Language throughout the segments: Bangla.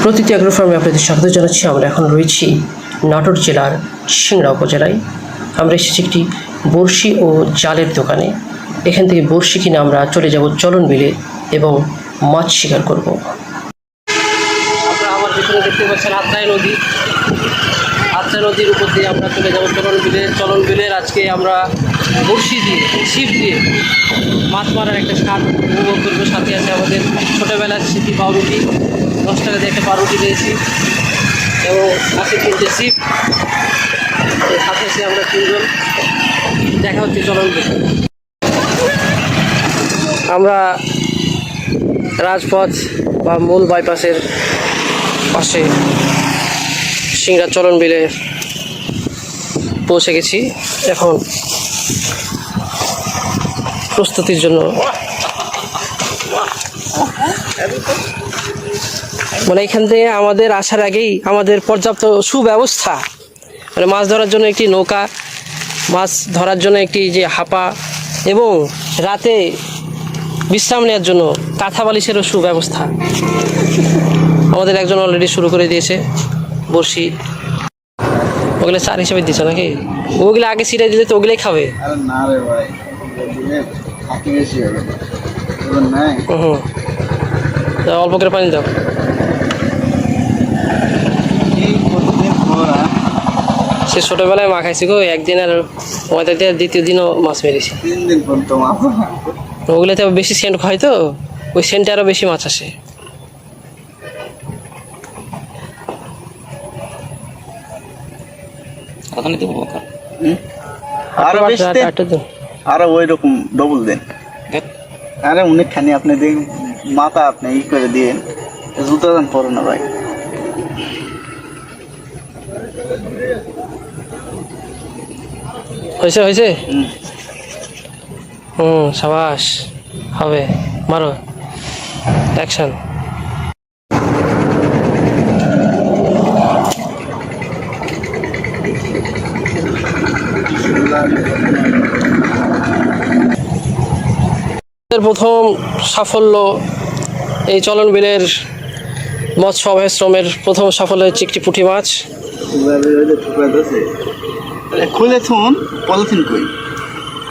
প্রতিটি অ্যাগ্রো ফার্মে আপনাদের স্বাগত জানাচ্ছি। আমরা এখন রয়েছি নাটোর জেলার সিংড়া উপজেলায়। আমরা এসেছি একটি বড়শি ও জালের দোকানে। এখান থেকে বড়শি কিনে আমরা চলে যাব চলন বিলে এবং মাছ শিকার করব। আমরা আমার পেছনে দেখতে পাচ্ছেন আত্রাই নদী। আত্রাই নদীর উপর দিয়ে আমরা চলে যাব চলন বিলে। চলন বিলের আজকে আমরা বড়শি দিয়ে ছিপ দিয়ে মাছ মারার একটা স্বাদ উপভোগ করবো। সাথে আছে আমাদের ছোটোবেলার স্মৃতি পাউরুটি। 10 টাকা দিয়ে একটা পাউরুটি দিয়েছি এবং আছে 3টে ছিপ। সাথে আছে আমরা 3জন। দেখা হচ্ছে চলন বিলে। আমরা রাজপথ বা মূল বাইপাসের পাশে সিংড়া চলন বিলে পৌঁছে গেছি। এখন প্রস্তুতির জন্য মানে এখান থেকে আমাদের আসার আগেই আমাদের পর্যাপ্ত সুব্যবস্থা, মানে মাছ ধরার জন্য একটি নৌকা, মাছ ধরার জন্য একটি যে হাপা এবং রাতে বিশ্রাম নেওয়ার জন্য কাঁথা বালিশেরও সুব্যবস্থা আমাদের একজন অলরেডি শুরু করে দিয়েছে। বড়শি ওগুলো চার হিসেবে দিচ্ছ নাকি? ওগুলো আগে ছিটাই দিলে তো ওগুলোই খাবে। অল্প করে পানি দাও। সে ছোটবেলায় মা খাইছি গো, একদিন আর ওদের দিয়ে দ্বিতীয় দিনও মাছ মেরেছি। ওগুলোতে বেশি সেন্ট হয় তো, ওই সেন্টে আরো বেশি মাছ আসে। আরো ওই রকম ডবল দেন। আরে অনেকখানি আপনি দেখ মাথা আপনি ই করে দিয়ে জুতো দান পরে না ভাই। হয়েছে হয়েছে। সাবাস, হবে, মারো, অ্যাকশন। প্রথম সাফল্য এই চলন বিলের মৎস্য অভয়াশ্রমের প্রথম সাফল্য হচ্ছে একটি পুঁটি মাছ। খুলে থুন পলিথিন কই,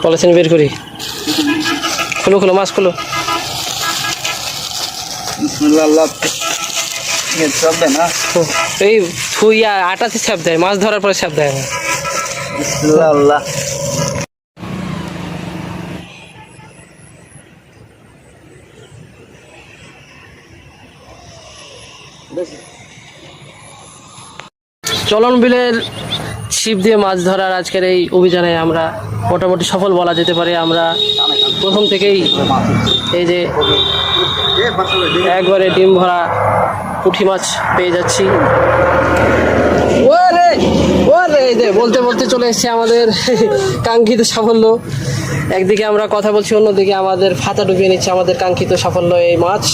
পলিথিন বের করি। খুলো খুলো, মাছ খুলো। এই থুইয়া আটাতে ছাপ দেয়, মাছ ধরার পরে ছাপ দেয় না। চলন বিলের ছিপ দিয়ে মাছ ধরার আজকের এই অভিযানে আমরা মোটামুটি সফল বলা যেতে পারে। আমরা প্রথম থেকেই এই যে একবারে ডিম ভরা পুঁটি মাছ পেয়ে যাচ্ছি। ওরে ওরে, এই যে বলতে বলতে চলে এসছে আমাদের কাঙ্ক্ষিত সাফল্য। একদিকে আমরা কথা বলছি, অন্যদিকে আমাদের ফাতা ডুবিয়ে নিচ্ছে আমাদের কাঙ্ক্ষিত সাফল্য এই মাছ।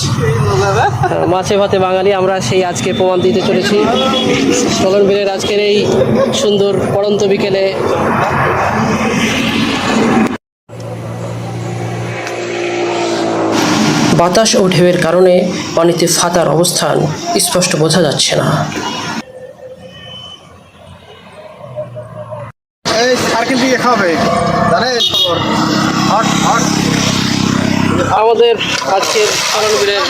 মাছে ভাতে বাঙালি আমরা সেই আজকে প্রমাণ দিতে চলেছি। চলন বিলের আজকের এই সুন্দর পড়ন্ত বিকেলে বাতাস ও ঢেউয়ের কারণে পানিতে ফাতার অবস্থান স্পষ্ট বোঝা যাচ্ছে না। আমাদের আজকের চলন বিলের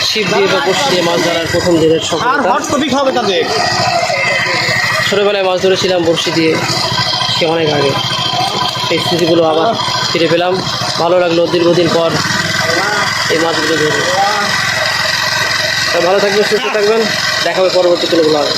ছিপ দিয়ে বা বড়শি দিয়ে মাছ ধরার প্রথম দিনের সফলতা। ছোটবেলায় মাছ ধরেছিলাম বড়শি দিয়ে, সে অনেক আগে। সেই স্মৃতিগুলো আবার ফিরে পেলাম। ভালো লাগলো দীর্ঘদিন পর এই মাছগুলো ধরে। ভালো থাকবেন, সুস্থ থাকবেন, দেখা হবে পরবর্তী কোনো ব্লগে।